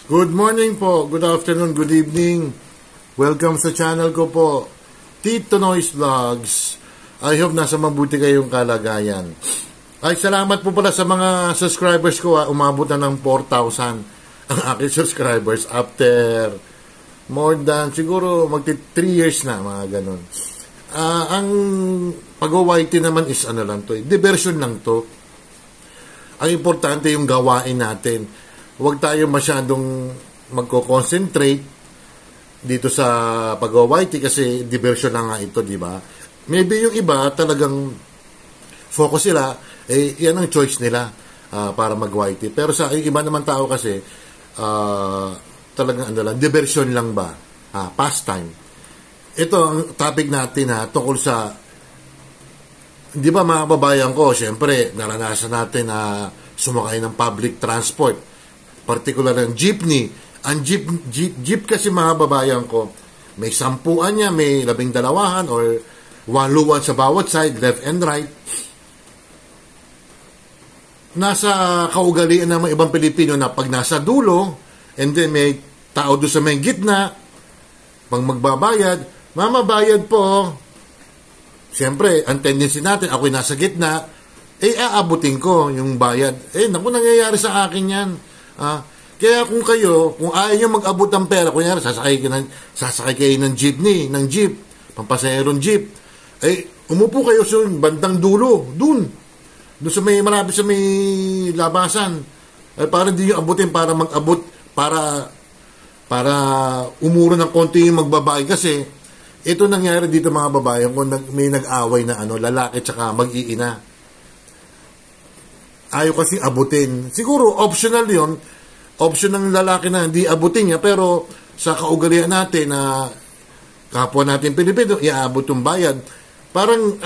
Good morning po, good afternoon, good evening. Welcome sa channel ko po, Tito Noise Vlogs. I hope nasa mabuti kayong kalagayan. Ay, salamat po pala sa mga subscribers ko. Umabot na ng 4,000 ang aking subscribers after more than, siguro magti 3 years na, mga ganun. Ang pag-YT naman is ano lang to, diversion lang to. Ang importante yung gawain natin. Huwag tayo masyadong magko-concentrate dito sa pag-YT kasi diversion na nga ito, di ba? Maybe yung iba talagang focus sila, yan ang choice nila para mag-YT. Pero sa iba naman tao kasi, talagang ano lang, diversion lang ba? Pastime. Ito ang topic natin tungkol sa, di ba mga kababayan ko, syempre, naranasan natin na sumakay ng public transport. Particular ang jeepney. Ang jeep kasi mga babayan ko, may 10 niya, may 12 or 1 sa bawat side, left and right. Nasa kaugalian ng mga ibang Pilipino na pag nasa dulo, and then may tao doon sa may gitna, pag magbabayad, mamabayad po. Siyempre, ang tendency natin, ako'y nasa gitna, aabutin ko yung bayad. Naku, nangyayari sa akin yan. Kaya kung kayo, kung ayaw nyo mag-abot ng pera, kunyari, sasakay kayo ng jeepney, ng jeep, pampasaherong jeep, umupo kayo sa bandang dulo, dun sa may, malapit sa may labasan, para hindi nyo abutin, para mag-abot, para umuro ng konti yung magbabae, kasi ito nangyari dito mga babayan, kung may nag-away na lalaki tsaka mag-iina. Ayaw kasing abutin. Siguro, optional yon, option ng lalaki na hindi abutin niya, pero sa kaugalian natin na kapwa natin Pilipino, iaabot yung bayad. Parang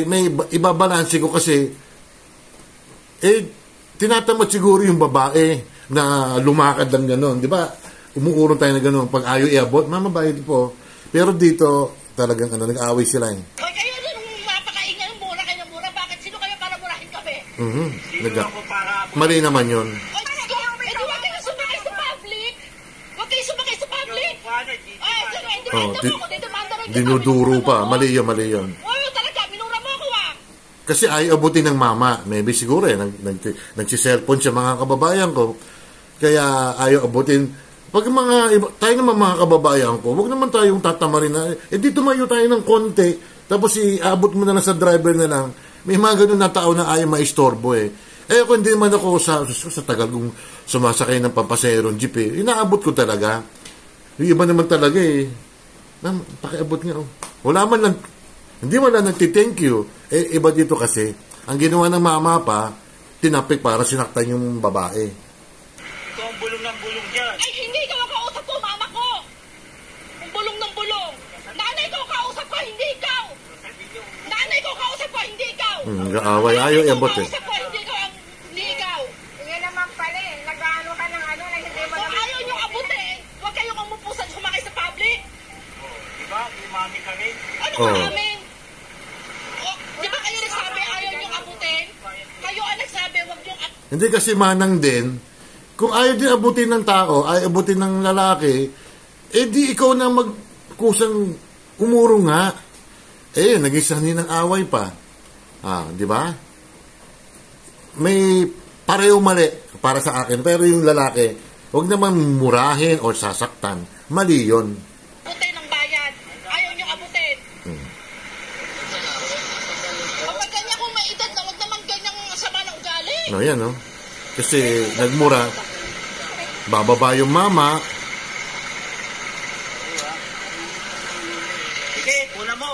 may ibabalanse ko kasi, tinatamad siguro yung babae na lumakad lang gano'n. Di ba? Umuurong tayo na gano'n. Pag ayaw iabot, mamabayad po. Pero dito, talagang nag-aaway sila eh. Mali naman yun. Dinuduro pa. Mali yun. Kasi ayaw abutin ng mama. Maybe siguro nagsiselfon siya mga kababayan ko. Kaya ayaw abutin. Pag tayo naman mga kababayan ko, huwag naman tayong tatamarin na, di tumayo tayo ng konti, tapos iabot mo na lang sa driver na lang. May mga ganun na tao na ayaw maistorbo kung hindi naman ako sa tagal kong sumasakay ng pampaserong jeep inaabot ko talaga. Yung iba naman talaga pakiabot nga wala man lang, hindi man lang nagti-thank you. Iba dito kasi, ang ginawa ng mama pa, tinapik para sinaktan yung babae. Ito ang bulong ng bulong dyan. Ay, hindi ka makausap ko, mama ko! Ang bulong ng bulong. Nanay ko kausap ko, hindi ikaw! Nanay ko kausap ko, hindi ikaw! Nag-aaway, ayaw iabot Kausap ko, hindi ikaw! Yan naman pala nag-ano ka ng na hindi mo naman. Ayaw niyong abutin! Huwag kayong umupusan sumakay sa public! Diba? Umami kami. Ano amin? Di ba kayo nagsabi ayaw niyong abutin? Kayo ang nagsabi, huwag niyong abutin. Hindi kasi manang din, kung ayaw din abutin ng tao, ayaw abutin ng lalaki, di ikaw na magkusang umuro nga. Naging sanhi ng away pa. Di ba? May pareho mali para sa akin, pero yung lalaki, huwag naman murahin o sasaktan. Mali yun. Abutin ng bayan. Ayaw niyong abutin. Kapag ganyan kung may edad na, huwag naman ganyang sama ng ugali. Yan, kasi nagmura, bababa yung mama. Sige, una mo.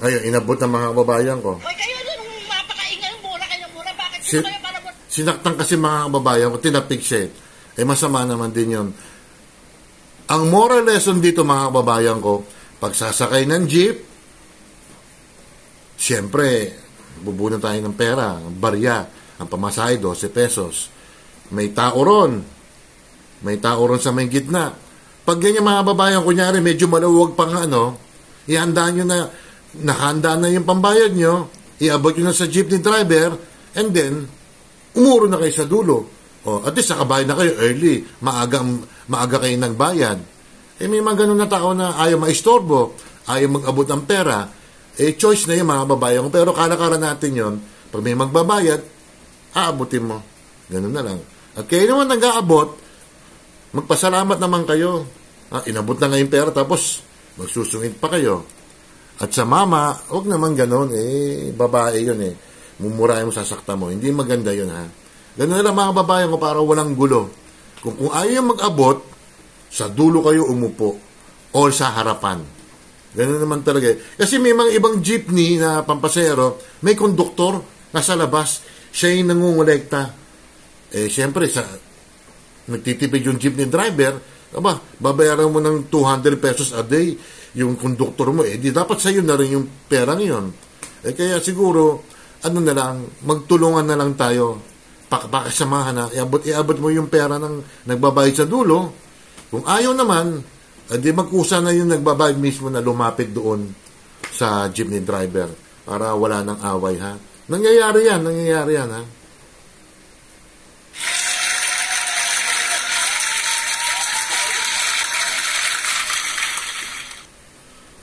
Ayun, inabot ng mga kababayan ko. Hoy, kayo nun, mapakaingay, mura kayo mura. Bakit kayo para mo? Sinaktan kasi mga kababayan ko, tinapik siya. Masama naman din yun. Ang moral lesson dito mga kababayan ko, pagsasakay ng jeep, siyempre, bubunan tayo ng pera, barya, ang pamasahe, 12 pesos. May tao ron. May tao ron sa may gitna. Pag ganyan mga kababayan, kunyari, medyo maluwag pang ihandaan nyo na, nakahanda na yung pambayad nyo, iabot nyo na sa jeepney driver, and then, umuro na kayo sa dulo. O, at least nakabayad na kayo early. Maaga kayo nagbayad. May mga ganun na tao na ayaw maistorbo, ayaw mag-abot ng pera. Choice na yung mga babayan ko. Pero kalakaran natin yon. Pag may magbabayad, aabutin mo. Ganun na lang. At kayo naman nag-aabot, magpasalamat naman kayo. Inabot na nga yung pera, tapos magsusungit pa kayo. At sa mama, huwag naman ganun. Babae yun Mumurahin mo, sasakta mo. Hindi maganda yun, ha. Ganun na lang mga babayan ko para walang gulo. Kung ayaw mag-abot, sa dulo kayo umupo o sa harapan. Ganun naman talaga. Kasi may mga ibang jeepney na pampasero, may konduktor nasa labas, siya yung nangungulekta. Siyempre, nagtitipid yung jeepney driver, babayaran mo ng 200 pesos a day yung konduktor mo. Di dapat sa'yo na rin yung pera ngayon. Kaya siguro, na lang, magtulungan na lang tayo. Pakasamahan na, iabot mo yung pera ng nagbabayad sa dulo. Kung ayaw naman, di magkusa na yung nagbabayad mismo na lumapit doon sa jeepney driver para wala nang away, ha. Nangyayari yan, ha.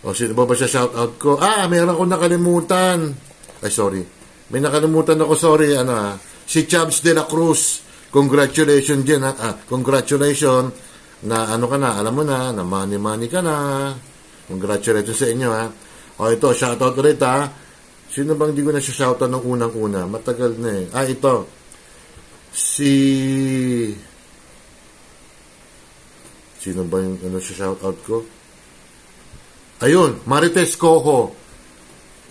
O, sino ba siya shoutout ko? Meron akong nakalimutan. Sorry. May nakalimutan ako, sorry, si Chubbs de la Cruz. Congratulations dyan, congratulations na ka na, alam mo na money ka na. Congratulations sa inyo, ha. O, ito, shoutout ulit, ha. Sino bang di ko na siya shoutout ng unang-una? Matagal na ito. Sino ba yung siya shoutout ko? Ayun, Marites Coho.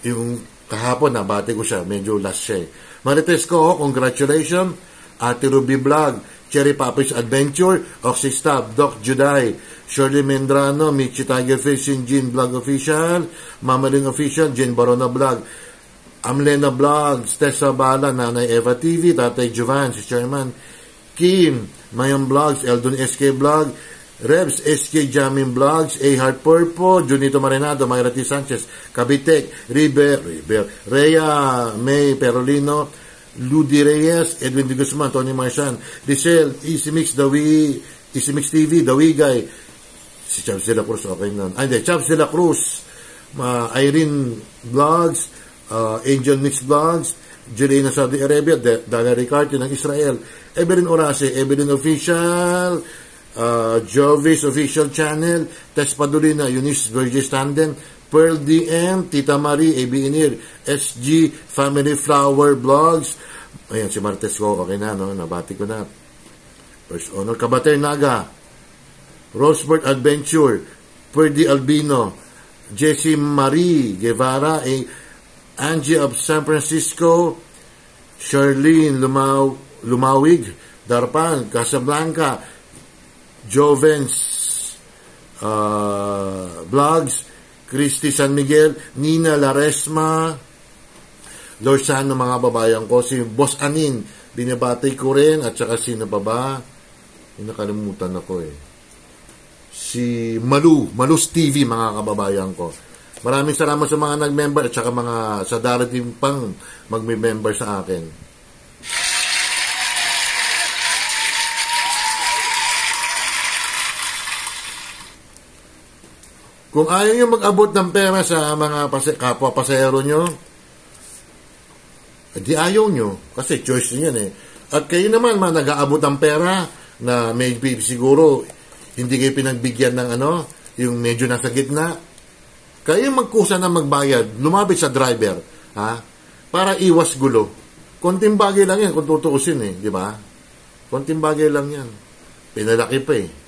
Yung kahapon, nabati ko siya. Medyo last siya, Marites Coho, congratulations. Ate Ruby Vlog, Cherry Papi's Adventure, Oxystab, Doc Juday, Shirley Mendrano, Michi Tiger Fishing, Jean Vlog Official, Mamaling Official, Jean Barona Vlog, Amlena Vlog, Tessa Bala, Nanay Eva TV, Tatay Jovan, si Chairman, Kim, Mayon Vlogs, Eldon SK Vlog, Rebs, SK Jamin Vlogs, A Heart Purpo, Junito Marinado, Mayra T. Sanchez, Kabitek, River, Rhea, May Perolino, Ludi Reyes, Edwin de Guzman, Tony Marsan, Diesel, Easy Mix TV, Dawigay, si Chubbs de la Cruz, okay na. Chubbs de la Cruz, Irene Vlogs, Angel Mix Vlogs, Jelena Saudi Arabia, Dana Ricarte ng Israel, Evelyn Orase, Evelyn Official, Jovis Official Channel, Tess Padulina, Eunice Burgess Tandem, Pearl DM, Tita Marie, AB Inir, SG Family Flower Vlogs. Ayan, si Martes ko, okay na, nabati ko na. First Honor, Kabater Naga, Rosebird Adventure, Perdi Albino, Jessie Marie Guevara, Angie of San Francisco, Charlene Lumawig, Darpan, Casablanca, Jovens Vlogs, Christy San Miguel, Nina Laresma, Lorsano, mga babayan ko, si Boss Anin, binabati ko rin, at saka sino pa ba? Nakalimutan ako Si Malus TV, mga kababayan ko. Maraming salamat sa mga nag-member at saka mga sa darating pang mag-member sa akin. Kung ayaw nyo mag-abot ng pera sa mga kapwa pasahero nyo, di ayaw nyo. Kasi choice nyo yan At kayo naman, nag-aabot ng pera na maybe siguro hindi kayo pinagbigyan ng yung medyo nasa gitna. Kayo magkusa na magbayad, lumapit sa driver, para iwas gulo. Konting bagay lang yan kung tutuusin di ba? Konting bagay lang yan. Pinalaki pa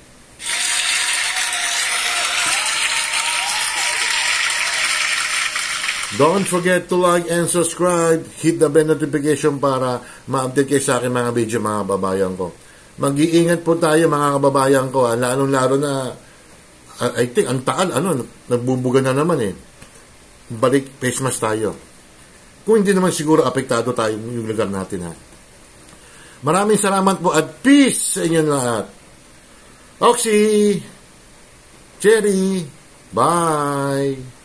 Don't forget to like and subscribe. Hit the bell notification para ma-update kayo sa akin mga video, mga kababayan ko. Mag-iingat po tayo mga kababayan ko. Lalong-lalo na, I think, ang taal, nagbubuga na naman Balik, face mask tayo. Kung hindi naman siguro apektado tayo yung lugar natin Maraming salamat po at peace sa inyo lahat. Oxy! Cherry! Bye!